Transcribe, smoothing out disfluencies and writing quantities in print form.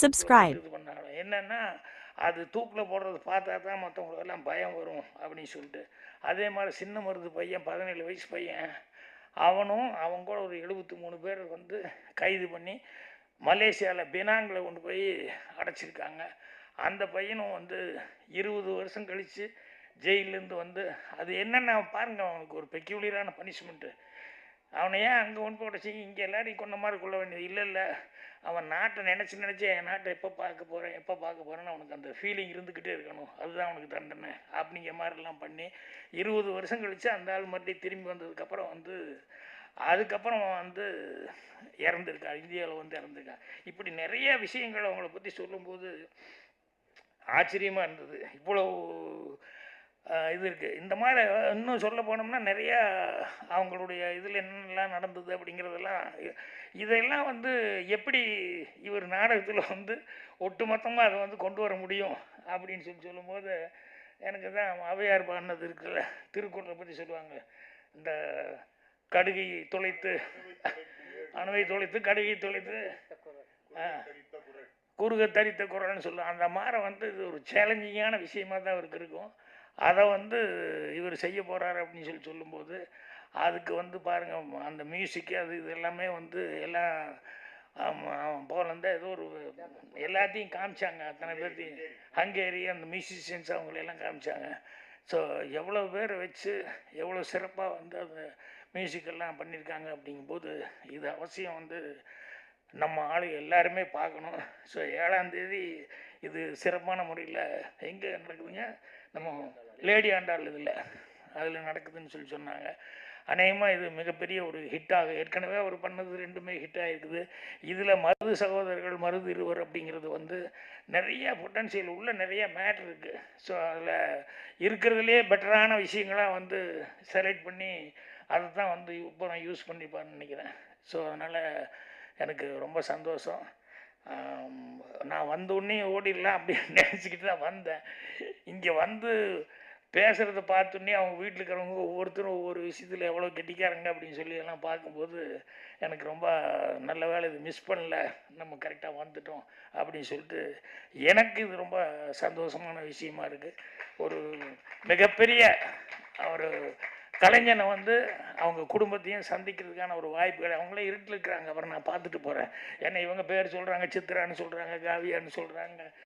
Subscribe. இது பண்ணாங்க. என்னன்னா அது தூக்கில் போடுறது பார்த்தா தான் மற்றவங்களுக்கெல்லாம் பயம் வரும் அப்படின்னு சொல்லிட்டு. அதே மாதிரி சின்ன மருது பையன் 17 வயசு பையன், அவனும் அவங்க கூட ஒரு 73 பேர் வந்து கைது பண்ணி மலேசியாவில் பினாங்கில் கொண்டு போய் அடைச்சிருக்காங்க. அந்த பையனும் வந்து 20 வருஷம் கழித்து ஜெயிலேருந்து வந்து, அது என்னென்ன பாருங்கள், அவனுக்கு ஒரு பெக்யூலியரான பனிஷ்மெண்ட்டு. அவனை ஏன் அங்கே கொண்டு போட செய்ய, இங்கே எல்லாரையும் கொண்ட மாதிரி கொள்ள வேண்டியது இல்லை. இல்லை, அவன் நாட்டை நினச்சி என் நாட்டை எப்போ பார்க்க போகிறேன்னு அவனுக்கு அந்த ஃபீலிங் இருந்துக்கிட்டே இருக்கணும். அதுதான் அவனுக்கு தண்டனை அப்படிங்கிற மாதிரிலாம் பண்ணி 20 வருஷம் கழித்து அந்த ஆள் மறுபடியும் திரும்பி வந்ததுக்கப்புறம் வந்து அதுக்கப்புறம் வந்து இறந்துருக்கா, இந்தியாவில் வந்து இறந்துருக்கா. இப்படி நிறைய விஷயங்கள் அவங்கள பற்றி சொல்லும்போது ஆச்சரியமாக இருந்தது. இவ்வளோ இது இருக்குது. இந்த மாதிரி இன்னும் சொல்ல போனோம்னா நிறையா அவங்களுடைய இதில் என்னென்னலாம் நடந்தது அப்படிங்கிறதெல்லாம், இதெல்லாம் வந்து எப்படி இவர் நாடகத்தில் வந்து ஒட்டுமொத்தமாக அதை வந்து கொண்டு வர முடியும் அப்படின்னு சொல்லும்போது எனக்கு தான் ஔவையார் பாடினது இருக்குல்ல, திருக்குறளை பற்றி சொல்லுவாங்க. இந்த கடுகை தொலைத்து அணுவை தொலைத்து கடுகை தொலைத்து குறுக தரித்த குரல்னு சொல்லுவாங்க. அந்த மாதிரி வந்து இது ஒரு சேலஞ்சிங்கான விஷயமாக தான் அவருக்கு இருக்கும். அதை வந்து இவர் செய்ய போகிறாரு அப்படின்னு சொல்லும்போது அதுக்கு வந்து பாருங்கள், அந்த மியூசிக்கு அது இது எல்லாமே வந்து எல்லாம் அவன் போலந்த ஏதோ ஒரு எல்லாத்தையும் காமிச்சாங்க. அத்தனை பேர்த்தையும் ஹங்கேரி அந்த மியூசிஷியன்ஸ் அவங்களெல்லாம் காமிச்சாங்க. ஸோ எவ்வளோ பேரை வச்சு எவ்வளோ சிறப்பாக வந்து அந்த மியூசிக்கெல்லாம் பண்ணியிருக்காங்க அப்படிங்கும்போது இது அவசியம் வந்து நம்ம ஆள் எல்லாருமே பார்க்கணும். ஸோ 7ஆம் தேதி இது சிறப்பான முறையில் எங்கே நடக்குதுங்க, நம்ம லேடி ஆண்டாள் இதில் அதில் நடக்குதுன்னு சொன்னாங்க. அநேகமாக இது மிகப்பெரிய ஒரு ஹிட்டாக, ஏற்கனவே அவர் பண்ணது 2மே ஹிட் ஆகிருக்குது. இதில் மருது சகோதரர்கள் மருது இருவர் அப்படிங்கிறது வந்து நிறைய பொட்டன்ஷியல் உள்ள நிறைய மேட்ரு இருக்குது. ஸோ அதில் இருக்கிறதுலே பெட்டரான விஷயங்களாக வந்து செலக்ட் பண்ணி அதை தான் வந்து இப்போ நான் யூஸ் பண்ணிப்பான்னு நினைக்கிறேன். ஸோ அதனால் எனக்கு ரொம்ப சந்தோஷம். நான் வந்தோடனே ஓடிடலாம் அப்படின்னு நினச்சிக்கிட்டு தான் வந்தேன். இங்கே வந்து பேசுகிறத பார்த்தோன்னே அவங்க வீட்டில் இருக்கிறவங்க ஒவ்வொருத்தரும் ஒவ்வொரு விஷயத்தில் எவ்வளோ கெட்டிக்காரங்க அப்படின்னு சொல்லி எல்லாம் பார்க்கும்போது எனக்கு ரொம்ப நல்ல வேலை, இது மிஸ் பண்ணல, நம்ம கரெக்டாக வந்துட்டோம் அப்படின்னு சொல்லிட்டு எனக்கு இது ரொம்ப சந்தோஷமான விஷயமா இருக்குது. ஒரு மிகப்பெரிய ஒரு கலைஞனை வந்து அவங்க குடும்பத்தையும் சந்திக்கிறதுக்கான ஒரு வாய்ப்புகள், அவங்களே இருட்டில் இருக்கிறாங்க, அப்புறம் நான் பார்த்துட்டு போகிறேன். ஏன்னா இவங்க பேர் சொல்கிறாங்க, சித்ரான்னு சொல்கிறாங்க, காவியான்னு சொல்கிறாங்க.